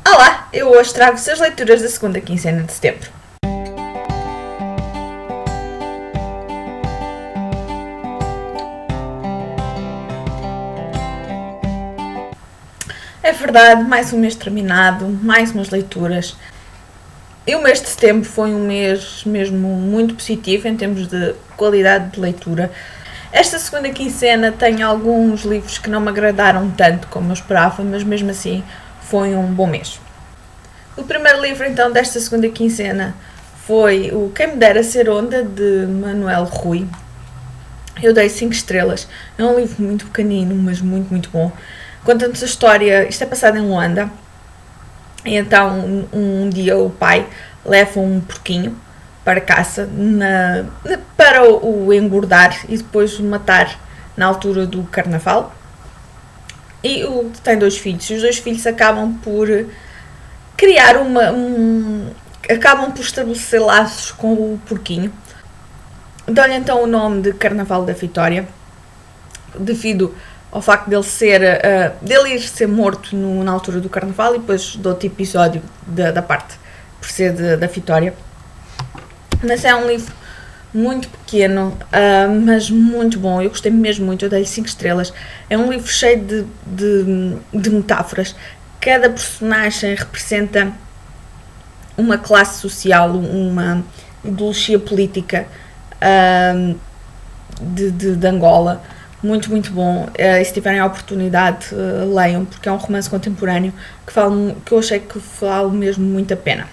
Olá, eu hoje trago-vos as leituras da segunda quinzena de setembro. É verdade, mais um mês terminado, mais umas leituras. E o mês de setembro foi um mês mesmo muito positivo em termos de qualidade de leitura. Esta segunda quinzena tem alguns livros que não me agradaram tanto como eu esperava, mas mesmo assim foi um bom mês. O primeiro livro então desta segunda quinzena foi o Quem Me Dera Ser Onda, de Manuel Rui. Eu dei 5 estrelas. É um livro muito pequenino, mas muito bom. Conta-nos a história, isto é passado em Luanda, e então um dia o pai leva um porquinho para caça para o engordar e depois o matar na altura do carnaval. E tem 2 filhos, e os 2 filhos acabam por criar acabam por estabelecer laços com o porquinho. Dão-lhe então o nome de Carnaval da Vitória, devido ao facto dele ir ser morto na altura do Carnaval, e depois do outro episódio da parte por ser da Vitória. Mas é um livro muito pequeno, mas muito bom. Eu gostei mesmo muito, eu dei 5 estrelas. É um livro cheio de metáforas. Cada personagem representa uma classe social, uma ideologia política de Angola. Muito bom. E se tiverem a oportunidade, leiam, porque é um romance contemporâneo que eu achei que vale mesmo muito a pena.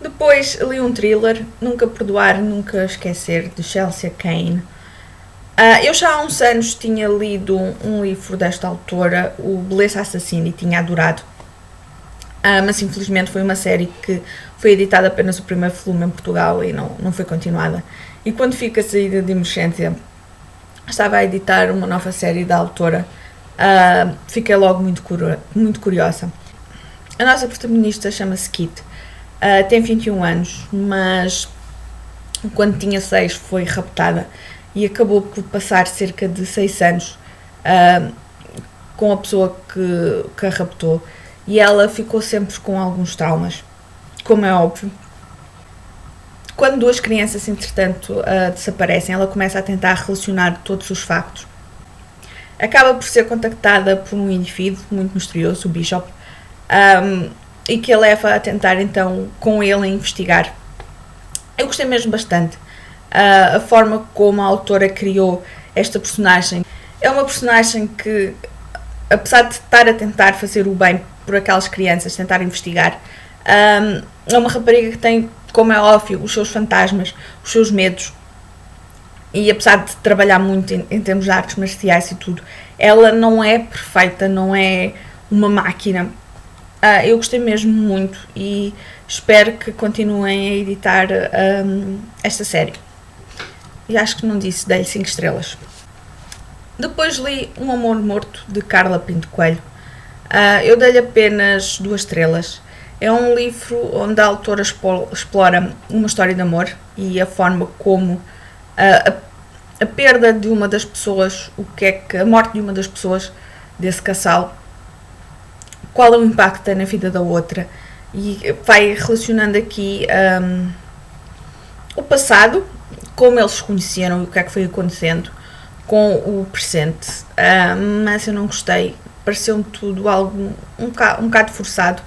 Depois li um thriller, Nunca Perdoar, Nunca Esquecer, de Chelsea Cain. Eu já há uns anos tinha lido um livro desta autora, o Beleza Assassina, e tinha adorado. Mas infelizmente foi uma série que foi editada apenas o primeiro volume em Portugal e não foi continuada. E quando fica a saída de emergência, estava a editar uma nova série da autora, fiquei logo muito curiosa. A nossa protagonista chama-se Kit, tem 21 anos, mas quando tinha 6 foi raptada e acabou por passar cerca de 6 anos com a pessoa que a raptou, e ela ficou sempre com alguns traumas, como é óbvio. Quando 2 crianças, entretanto, desaparecem, ela começa a tentar relacionar todos os factos. Acaba por ser contactada por um indivíduo muito misterioso, o Bishop, e que a leva a tentar, então, com ele, a investigar. Eu gostei mesmo bastante. A forma como a autora criou esta personagem. É uma personagem que, apesar de estar a tentar fazer o bem por aquelas crianças, tentar investigar, é uma rapariga que tem, como é óbvio, os seus fantasmas, os seus medos, e apesar de trabalhar muito em termos de artes marciais e tudo, ela não é perfeita, não é uma máquina. Eu gostei mesmo muito e espero que continuem a editar esta série. E acho que não disse, dei 5 estrelas. Depois li Um Amor Morto, de Carla Pinto Coelho. Eu dei-lhe apenas 2 estrelas. É um livro onde a autora explora uma história de amor e a forma como a perda de uma das pessoas, a morte de uma das pessoas desse casal, qual é o impacto na vida da outra, e vai relacionando aqui o passado, como eles se conheceram e o que é que foi acontecendo, com o presente. Mas eu não gostei, pareceu-me tudo algo um bocado forçado.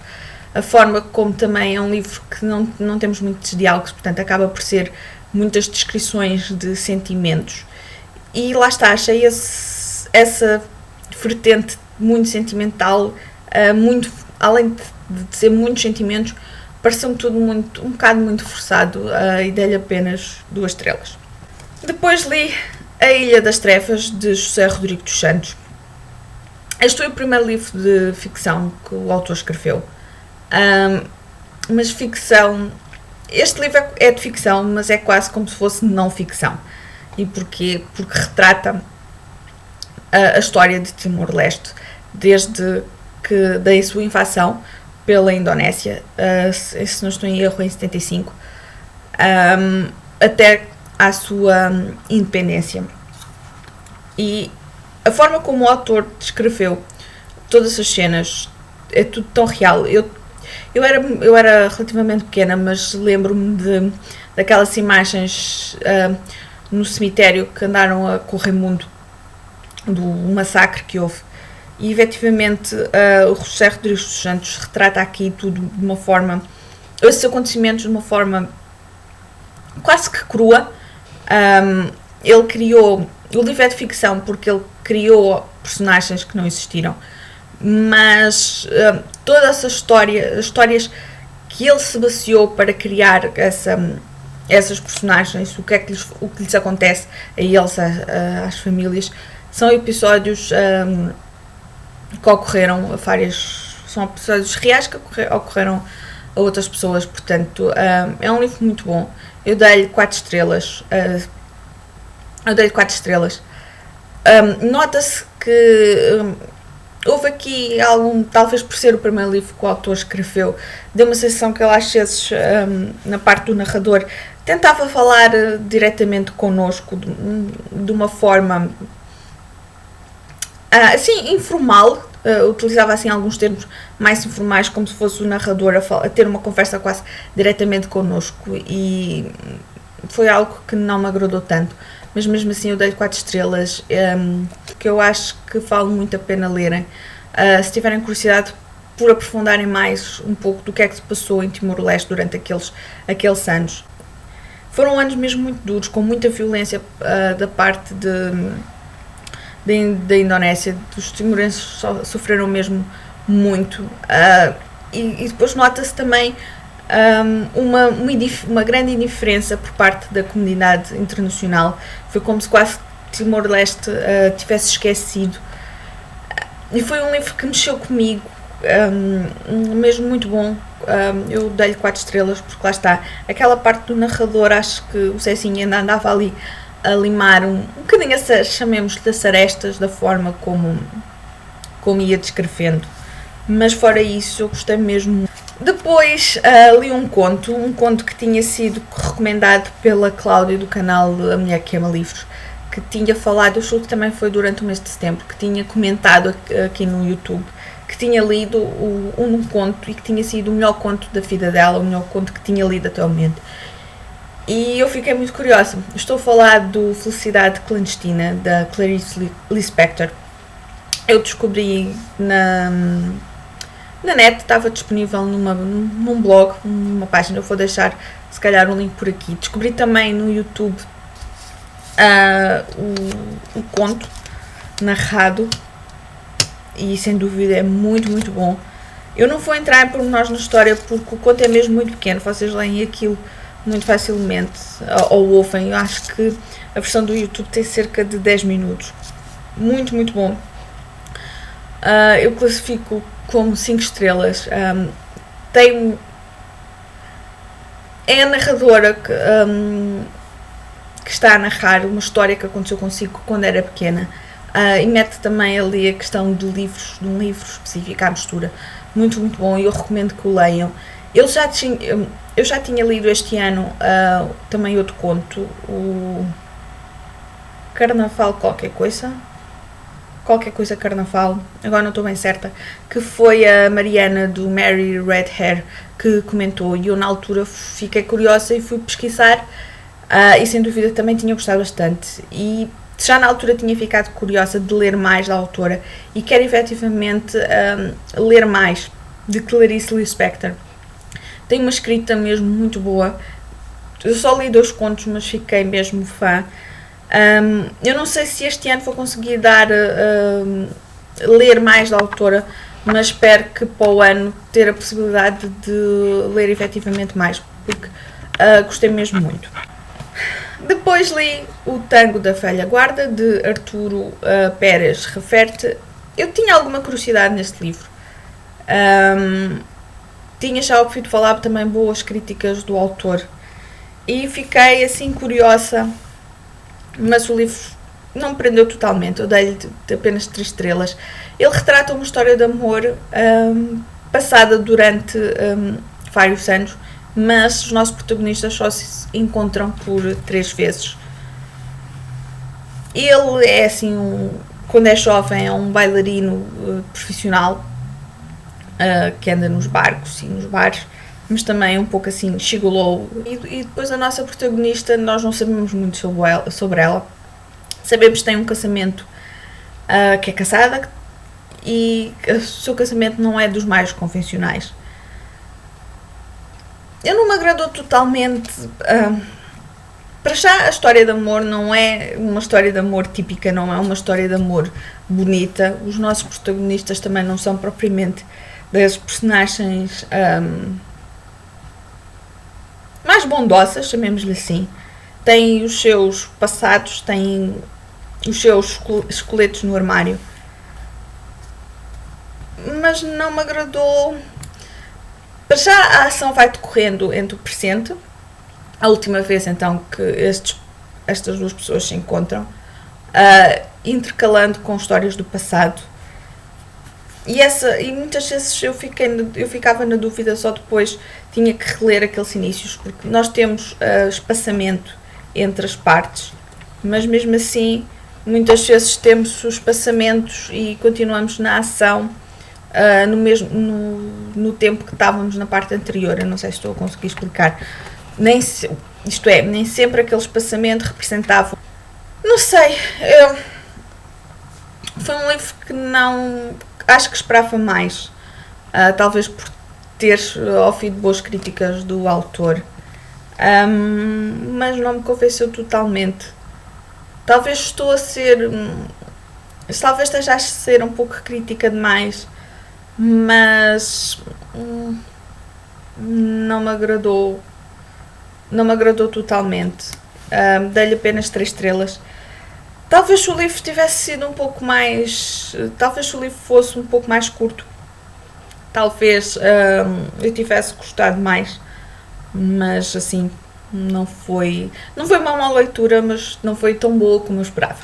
A forma como também é um livro que não temos muitos diálogos, portanto acaba por ser muitas descrições de sentimentos. E lá está, achei essa vertente muito sentimental, além de ser muitos sentimentos, pareceu-me tudo um bocado muito forçado, e dei-lhe apenas 2 estrelas. Depois li A Ilha das Trevas, de José Rodrigo dos Santos. Este foi o primeiro livro de ficção que o autor escreveu. Mas ficção, este livro é de ficção, mas é quase como se fosse não ficção. E porquê? Porque retrata a história de Timor-Leste, desde que da sua invasão pela Indonésia, se não estou em erro, em 75, até à sua independência. E a forma como o autor descreveu todas as cenas é tudo tão real. Eu era relativamente pequena, mas lembro-me daquelas imagens no cemitério que andaram a correr mundo do massacre que houve. E efetivamente o José Rodrigues dos Santos retrata aqui tudo de uma forma, esses acontecimentos de uma forma quase que crua. Ele criou, o livro é de ficção porque ele criou personagens que não existiram, mas toda essa história, as histórias que ele se baseou para criar essas personagens, o que lhes acontece a eles, às famílias, são episódios que ocorreram a várias, são episódios reais que ocorreram a outras pessoas, portanto é um livro muito bom. Eu dei-lhe 4 estrelas. Nota-se que houve aqui algum, talvez por ser o primeiro livro que o autor escreveu, deu uma sensação que ele às vezes, na parte do narrador, tentava falar diretamente connosco de uma forma assim, informal, utilizava assim alguns termos mais informais, como se fosse o narrador a ter uma conversa quase diretamente connosco, e foi algo que não me agradou tanto, mas mesmo assim eu dei-lhe 4 estrelas, que eu acho que vale muito a pena lerem, se tiverem curiosidade por aprofundarem mais um pouco do que é que se passou em Timor-Leste durante aqueles anos. Foram anos mesmo muito duros, com muita violência da parte da Indonésia. Os timorenses sofreram mesmo muito, e depois nota-se também uma grande indiferença por parte da comunidade internacional. Foi como se quase Timor-Leste tivesse esquecido, e foi um livro que mexeu comigo, mesmo muito bom. Eu dei-lhe 4 estrelas porque lá está, aquela parte do narrador, acho que o Cecinha ainda andava ali a limar um bocadinho essas, chamemos-lhe, as arestas da forma como ia descrevendo, mas fora isso eu gostei mesmo. Depois li um conto que tinha sido recomendado pela Cláudia do canal A Mulher que Ama Livros, que tinha falado, eu acho que também foi durante o mês de setembro, que tinha comentado aqui no YouTube, que tinha lido um conto e que tinha sido o melhor conto da vida dela, o melhor conto que tinha lido até o momento. E eu fiquei muito curiosa. Estou a falar do Felicidade Clandestina, da Clarice Lispector. Eu descobri na net, estava disponível num blog, numa página, eu vou deixar se calhar um link por aqui. Descobri também no YouTube o conto narrado, e sem dúvida é muito, muito bom. Eu não vou entrar em pormenores na história porque o conto é mesmo muito pequeno, vocês leem aquilo muito facilmente ou ouvem. Eu acho que a versão do YouTube tem cerca de 10 minutos. Muito, muito bom. Eu classifico como 5 estrelas. É a narradora que está a narrar uma história que aconteceu consigo quando era pequena, e mete também ali a questão de um livro específico à mistura. Muito, muito bom, e eu recomendo que o leiam. Eu já tinha lido este ano também outro conto, o Carnaval qualquer coisa Carnaval, agora não estou bem certa, que foi a Mariana do Mary Red Hair que comentou, e eu na altura fiquei curiosa e fui pesquisar, e sem dúvida também tinha gostado bastante, e já na altura tinha ficado curiosa de ler mais da autora, e quero efetivamente ler mais de Clarice Lispector. Tem uma escrita mesmo muito boa. Eu só li 2 contos, mas fiquei mesmo fã. Eu não sei se este ano vou conseguir ler mais da autora, mas espero que para o ano ter a possibilidade de ler efetivamente mais, porque gostei mesmo muito. Depois li o Tango da Velha Guarda, de Arturo Pérez Reverte. Eu tinha alguma curiosidade neste livro. Tinha já ouvido falar também boas críticas do autor e fiquei assim curiosa, mas o livro não me prendeu totalmente. Eu dei-lhe apenas 3 estrelas. Ele retrata uma história de amor passada durante vários anos, mas os nossos protagonistas só se encontram por 3 vezes. Ele é assim, quando é jovem, é um bailarino profissional, que anda nos barcos e nos bares, mas também um pouco assim gigolô. E depois a nossa protagonista, nós não sabemos muito sobre ela. Sabemos que tem um casamento, que é casada, e o seu casamento não é dos mais convencionais. Eu não me agradou totalmente. Para já, a história de amor não é uma história de amor típica, não é uma história de amor bonita. Os nossos protagonistas também não são propriamente das personagens mais bondosas, chamemos-lhe assim. Têm os seus passados, têm os seus esqueletos no armário. Mas não me agradou. Para já, a ação vai decorrendo entre o presente, a última vez então que estas duas pessoas se encontram, intercalando com histórias do passado. E muitas vezes eu ficava na dúvida, só depois tinha que reler aqueles inícios, porque nós temos espaçamento entre as partes, mas mesmo assim muitas vezes temos os espaçamentos e continuamos na ação no tempo que estávamos na parte anterior. Eu não sei se estou a conseguir explicar. Nem sempre aquele espaçamento representava. Não sei. Foi um livro que não. Acho que esperava mais. Talvez por ter ouvido boas críticas do autor. Mas não me convenceu totalmente. Talvez talvez esteja a ser um pouco crítica demais. Mas não me agradou. Não me agradou totalmente. Dei-lhe apenas 3 estrelas. Talvez se o livro tivesse sido um pouco mais. Talvez se o livro fosse um pouco mais curto. Talvez eu tivesse gostado mais. Mas assim, não foi uma má leitura, mas não foi tão boa como eu esperava.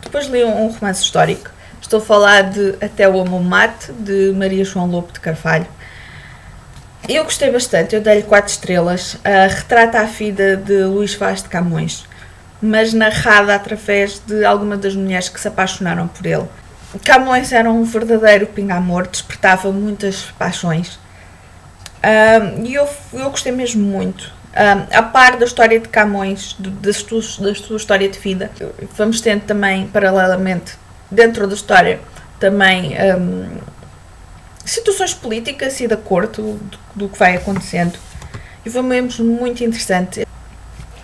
Depois li um romance histórico. Estou a falar de Até o Amor Mate, de Maria João Lobo de Carvalho. Eu gostei bastante, eu dei-lhe 4 estrelas. Retrata a vida de Luís Vaz de Camões, mas narrada através de algumas das mulheres que se apaixonaram por ele. Camões era um verdadeiro pinga-amor, despertava muitas paixões. E eu gostei mesmo muito. A par da história de Camões, da sua história de vida, vamos tendo também, paralelamente, dentro da história, também situações políticas e da corte, do que vai acontecendo. E foi mesmo muito interessante.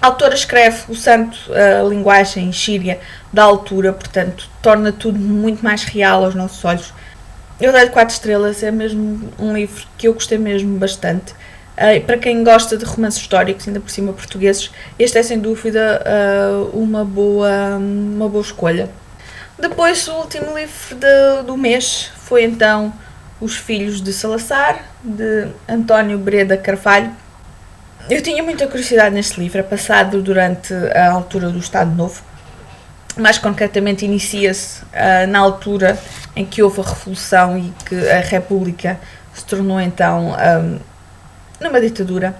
A autora escreve usando a linguagem síria da altura, portanto, torna tudo muito mais real aos nossos olhos. Eu dei-lhe 4 estrelas, é mesmo um livro que eu gostei mesmo bastante. Para quem gosta de romances históricos, ainda por cima portugueses, este é sem dúvida uma boa escolha. Depois, o último livro do mês foi então Os Filhos de Salazar, de António Breda Carvalho. Eu tinha muita curiosidade neste livro, é passado durante a altura do Estado Novo. Mais concretamente, inicia-se na altura em que houve a Revolução e que a República se tornou então numa ditadura.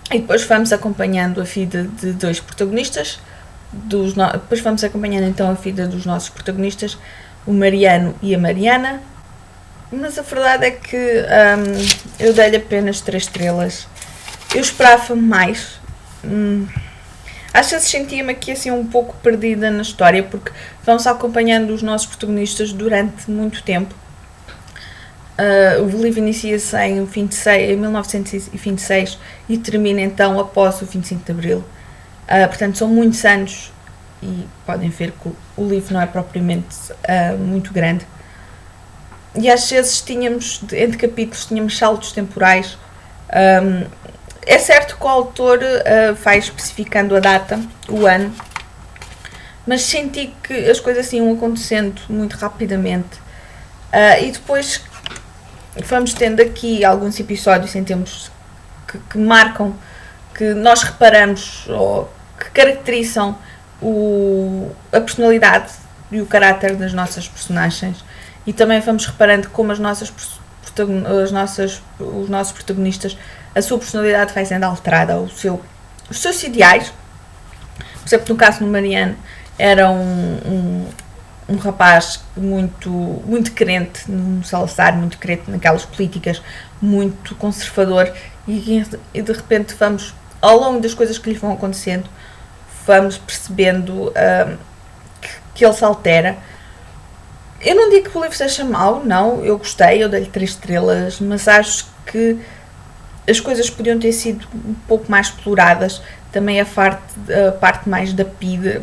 E depois vamos acompanhando a vida de dois protagonistas. Depois vamos acompanhando então a vida dos nossos protagonistas, o Mariano e a Mariana. Mas a verdade é que eu dei-lhe apenas 3 estrelas. Eu esperava mais. Às vezes sentia-me aqui assim um pouco perdida na história, porque vamos acompanhando os nossos protagonistas durante muito tempo. O livro inicia-se em 1926 e termina então após o 25 de Abril. Portanto, são muitos anos e podem ver que o livro não é propriamente muito grande. E às vezes entre capítulos, tínhamos saltos temporais. É certo que o autor vai especificando a data, o ano, mas senti que as coisas assim iam acontecendo muito rapidamente. E depois vamos tendo aqui alguns episódios em tempos que marcam, que nós reparamos ou que caracterizam a personalidade e o caráter das nossas personagens, e também vamos reparando como os nossos protagonistas, a sua personalidade vai sendo alterada, os seus ideais. Por exemplo, no caso do Mariano, era um rapaz muito crente no Salazar, muito crente naquelas políticas, muito conservador, e de repente vamos, ao longo das coisas que lhe vão acontecendo, vamos percebendo que ele se altera. Eu não digo que o livro seja mau, não, eu gostei, eu dei-lhe 3 estrelas, mas acho que as coisas podiam ter sido um pouco mais exploradas. Também a parte mais da PIDE,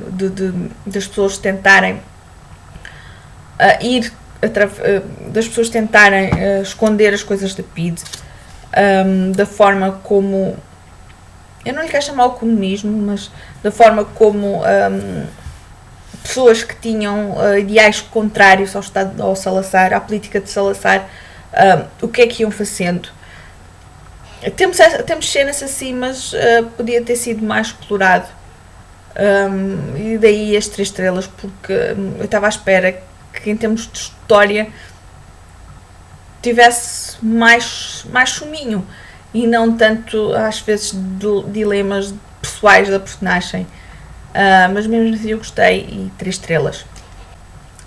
das pessoas tentarem das pessoas tentarem esconder as coisas da PIDE, da forma como, eu não lhe quero chamar o comunismo, mas da forma como pessoas que tinham ideais contrários ao Salazar, à política de Salazar, o que é que iam fazendo. Temos cenas assim, mas podia ter sido mais explorado. E daí as 3 estrelas, porque eu estava à espera que em termos de história tivesse mais suminho e não tanto às vezes dilemas pessoais da personagem. Mas mesmo assim eu gostei, e 3 estrelas.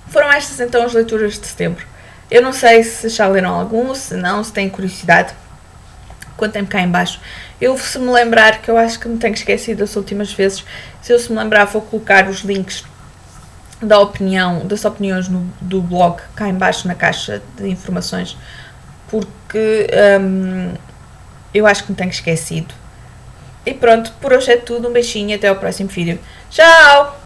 Foram estas então as leituras de setembro. Eu não sei se já leram algum, se não, se têm curiosidade, contem-me cá em baixo. Eu, se me lembrar, que eu acho que me tenho esquecido das últimas vezes, se eu se me lembrar vou colocar os links das opiniões do blog cá em baixo na caixa de informações, porque eu acho que me tenho esquecido. E pronto, por hoje é tudo, um beijinho e até ao próximo vídeo. Tchau!